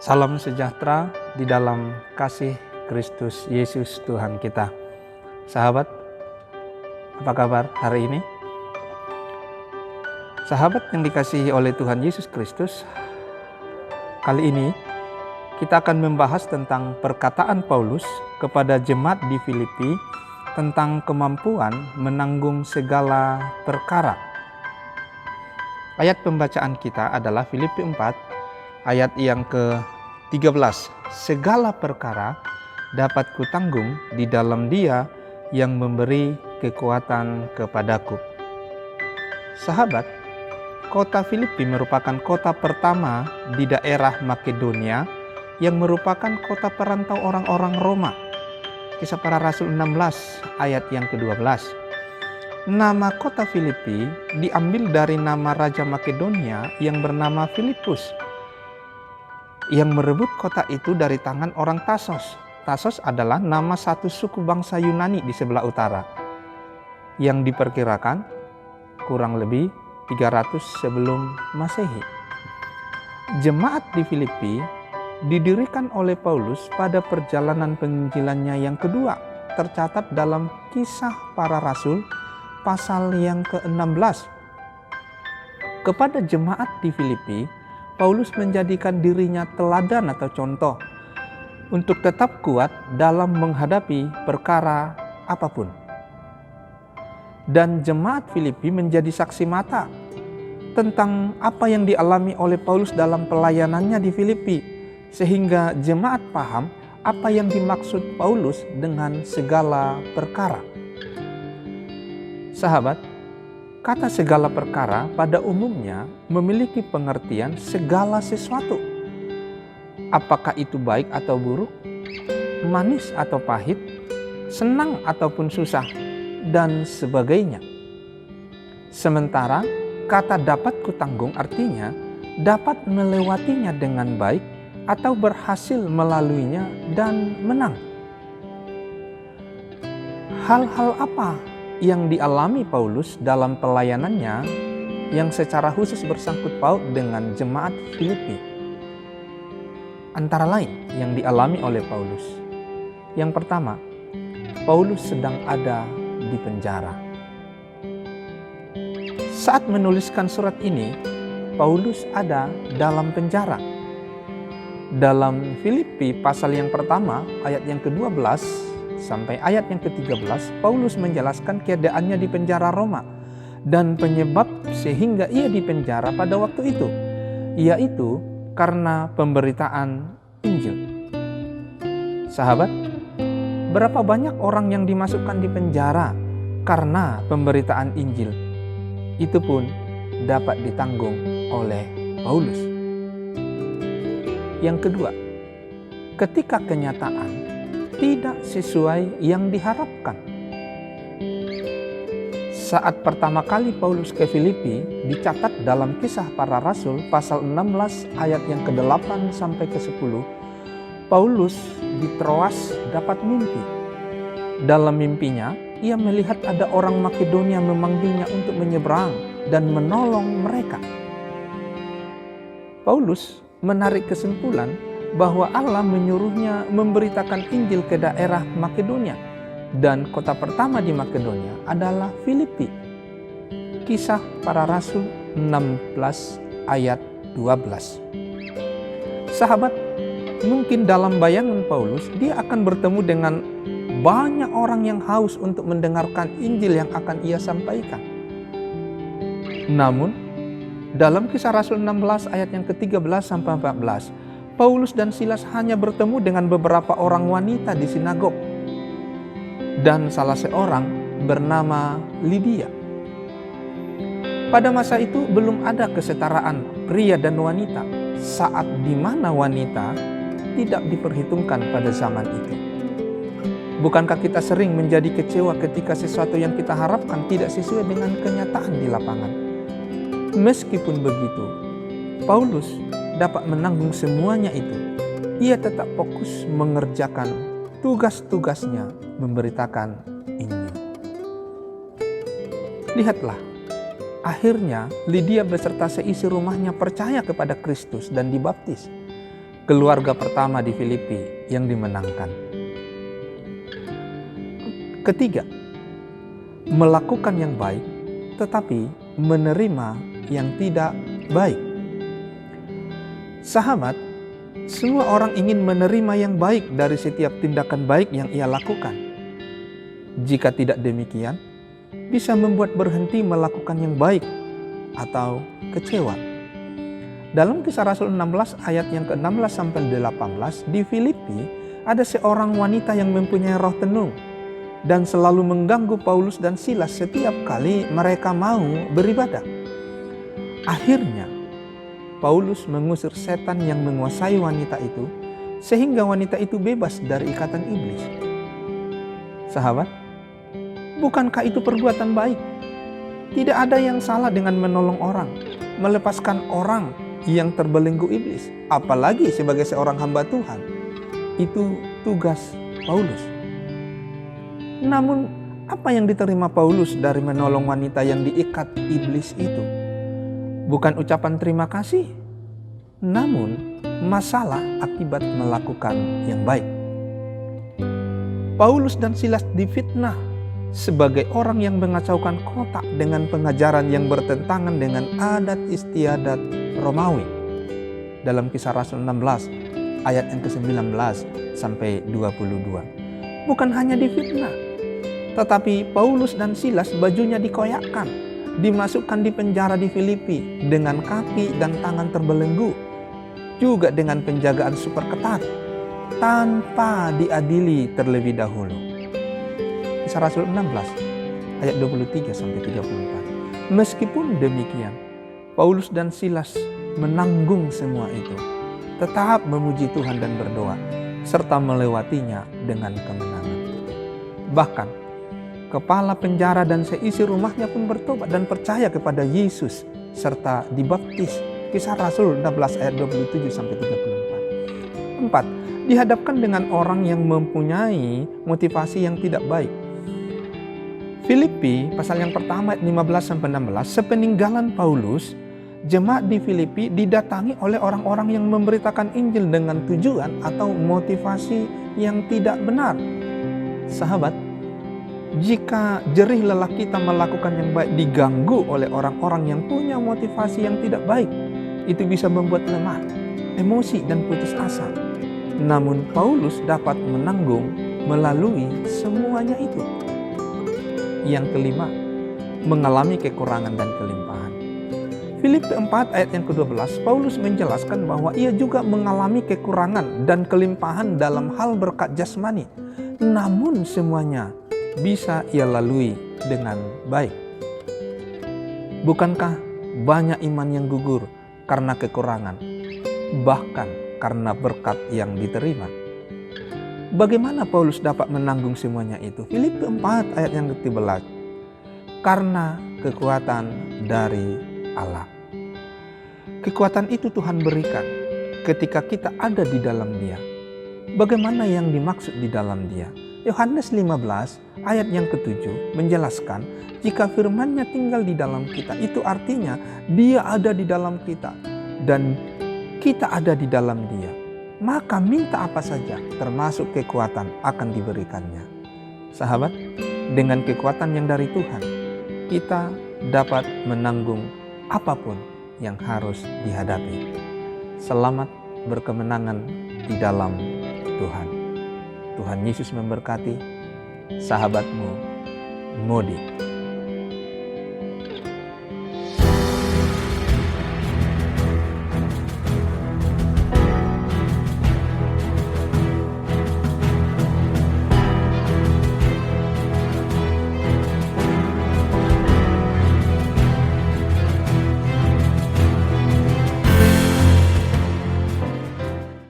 Salam sejahtera di dalam kasih Kristus Yesus Tuhan kita. Sahabat, apa kabar hari ini? Sahabat yang dikasihi oleh Tuhan Yesus Kristus, kali ini kita akan membahas tentang perkataan Paulus kepada jemaat di Filipi tentang kemampuan menanggung segala perkara. Ayat pembacaan kita adalah Filipi 4 ayat yang ke-13. Segala perkara dapat kutanggung di dalam Dia yang memberi kekuatan kepadaku. Sahabat, kota Filipi merupakan kota pertama di daerah Makedonia yang merupakan kota perantau orang-orang Roma. Kisah Para Rasul 16 ayat yang ke-12. Nama kota Filipi diambil dari nama Raja Makedonia yang bernama Filipus, yang merebut kota itu dari tangan orang Tassos. Tassos adalah nama satu suku bangsa Yunani di sebelah utara, yang diperkirakan kurang lebih 300 sebelum Masehi. Jemaat di Filipi didirikan oleh Paulus pada perjalanan penginjilannya yang kedua, tercatat dalam Kisah Para Rasul pasal yang ke-16. Kepada jemaat di Filipi, Paulus menjadikan dirinya teladan atau contoh untuk tetap kuat dalam menghadapi perkara apapun. Dan jemaat Filipi menjadi saksi mata tentang apa yang dialami oleh Paulus dalam pelayanannya di Filipi, sehingga jemaat paham apa yang dimaksud Paulus dengan segala perkara. Sahabat, kata segala perkara pada umumnya memiliki pengertian segala sesuatu. Apakah itu baik atau buruk, manis atau pahit, senang ataupun susah, dan sebagainya. Sementara kata dapat kutanggung artinya dapat melewatinya dengan baik atau berhasil melaluinya dan menang. Hal-hal apa yang dialami Paulus dalam pelayanannya yang secara khusus bersangkut paut dengan jemaat Filipi? Antara lain yang dialami oleh Paulus. Yang pertama, Paulus sedang ada di penjara. Saat menuliskan surat ini, Paulus ada dalam penjara. Dalam Filipi pasal yang pertama ayat yang ke-12 sampai ayat yang ke-13, Paulus menjelaskan keadaannya di penjara Roma dan penyebab sehingga ia di penjara pada waktu itu, yaitu karena pemberitaan Injil. Sahabat, berapa banyak orang yang dimasukkan di penjara karena pemberitaan Injil? Itu pun dapat ditanggung oleh Paulus. Yang kedua, ketika kenyataan tidak sesuai yang diharapkan. Saat pertama kali Paulus ke Filipi dicatat dalam Kisah Para Rasul pasal 16 ayat yang ke-8 sampai ke-10, Paulus di Troas dapat mimpi. Dalam mimpinya, ia melihat ada orang Makedonia memanggilnya untuk menyeberang dan menolong mereka. Paulus menarik kesimpulan bahwa Allah menyuruhnya memberitakan Injil ke daerah Makedonia, dan kota pertama di Makedonia adalah Filipi. Kisah Para Rasul 16 ayat 12. Sahabat, mungkin dalam bayangan Paulus dia akan bertemu dengan banyak orang yang haus untuk mendengarkan Injil yang akan ia sampaikan. Namun, dalam Kisah Rasul 16 ayat yang ke-13 sampai 14, Paulus dan Silas hanya bertemu dengan beberapa orang wanita di sinagog, dan salah seorang bernama Lydia. Pada masa itu belum ada kesetaraan pria dan wanita, saat di mana wanita tidak diperhitungkan pada zaman itu. Bukankah kita sering menjadi kecewa ketika sesuatu yang kita harapkan tidak sesuai dengan kenyataan di lapangan? Meskipun begitu, Paulus dapat menanggung semuanya itu. Ia tetap fokus mengerjakan tugas-tugasnya memberitakan Injil. Lihatlah, akhirnya Lydia beserta seisi rumahnya percaya kepada Kristus dan dibaptis. keluarga pertama di Filipi yang dimenangkan. Ketiga, melakukan yang baik tetapi menerima yang tidak baik. Sahabat, semua orang ingin menerima yang baik dari setiap tindakan baik yang ia lakukan. Jika tidak demikian, bisa membuat berhenti melakukan yang baik atau kecewa. Dalam Kisah Rasul 16 ayat yang ke-16 sampai 18, di Filipi ada seorang wanita yang mempunyai roh tenung dan selalu mengganggu Paulus dan Silas setiap kali mereka mau beribadah. Akhirnya, Paulus mengusir setan yang menguasai wanita itu sehingga wanita itu bebas dari ikatan iblis. Sahabat, bukankah itu perbuatan baik? Tidak ada yang salah dengan menolong orang, melepaskan orang yang terbelenggu iblis, apalagi sebagai seorang hamba Tuhan. Itu tugas Paulus. Namun, apa yang diterima Paulus dari menolong wanita yang diikat iblis itu? Bukan ucapan terima kasih, namun masalah akibat melakukan yang baik. Paulus dan Silas difitnah sebagai orang yang mengacaukan kota dengan pengajaran yang bertentangan dengan adat istiadat Romawi. Dalam Kisah Rasul 16 ayat yang ke-19 sampai 22. Bukan hanya difitnah, tetapi Paulus dan Silas bajunya dikoyakkan, dimasukkan di penjara di Filipi dengan kaki dan tangan terbelenggu, juga dengan penjagaan super ketat, tanpa diadili terlebih dahulu. Kisah Rasul 16 ayat 23 sampai 34. Meskipun demikian, Paulus dan Silas menanggung semua itu, tetap memuji Tuhan dan berdoa, serta melewatinya dengan kemenangan. Bahkan, kepala penjara dan seisi rumahnya pun bertobat dan percaya kepada Yesus serta dibaptis. Kisah Rasul 16 ayat 27 sampai 34. 4. Dihadapkan dengan orang yang mempunyai motivasi yang tidak baik. Filipi pasal yang pertama ayat 15 sampai 16, sepeninggalan Paulus, jemaat di Filipi didatangi oleh orang-orang yang memberitakan Injil dengan tujuan atau motivasi yang tidak benar. Sahabat, jika jerih lelah kita melakukan yang baik diganggu oleh orang-orang yang punya motivasi yang tidak baik, itu bisa membuat lemah, emosi dan putus asa. Namun Paulus dapat menanggung melalui semuanya itu. Yang kelima, mengalami kekurangan dan kelimpahan. Filipi 4 ayat yang ke-12, Paulus menjelaskan bahwa ia juga mengalami kekurangan dan kelimpahan dalam hal berkat jasmani. Namun semuanya bisa ia lalui dengan baik. Bukankah banyak iman yang gugur karena kekurangan, bahkan karena berkat yang diterima? Bagaimana Paulus dapat menanggung semuanya itu? Filipi 4 ayat yang ke-13. Karena kekuatan dari Allah. Kekuatan itu Tuhan berikan ketika kita ada di dalam Dia. Bagaimana yang dimaksud di dalam Dia? Yohanes 15 ayat yang ke-7 menjelaskan, jika firman-Nya tinggal di dalam kita, itu artinya Dia ada di dalam kita dan kita ada di dalam Dia. Maka minta apa saja, termasuk kekuatan, akan diberikannya. Sahabat, dengan kekuatan yang dari Tuhan, kita dapat menanggung apapun yang harus dihadapi. Selamat berkemenangan di dalam Tuhan. Tuhan Yesus memberkati. Sahabatmu, Modi.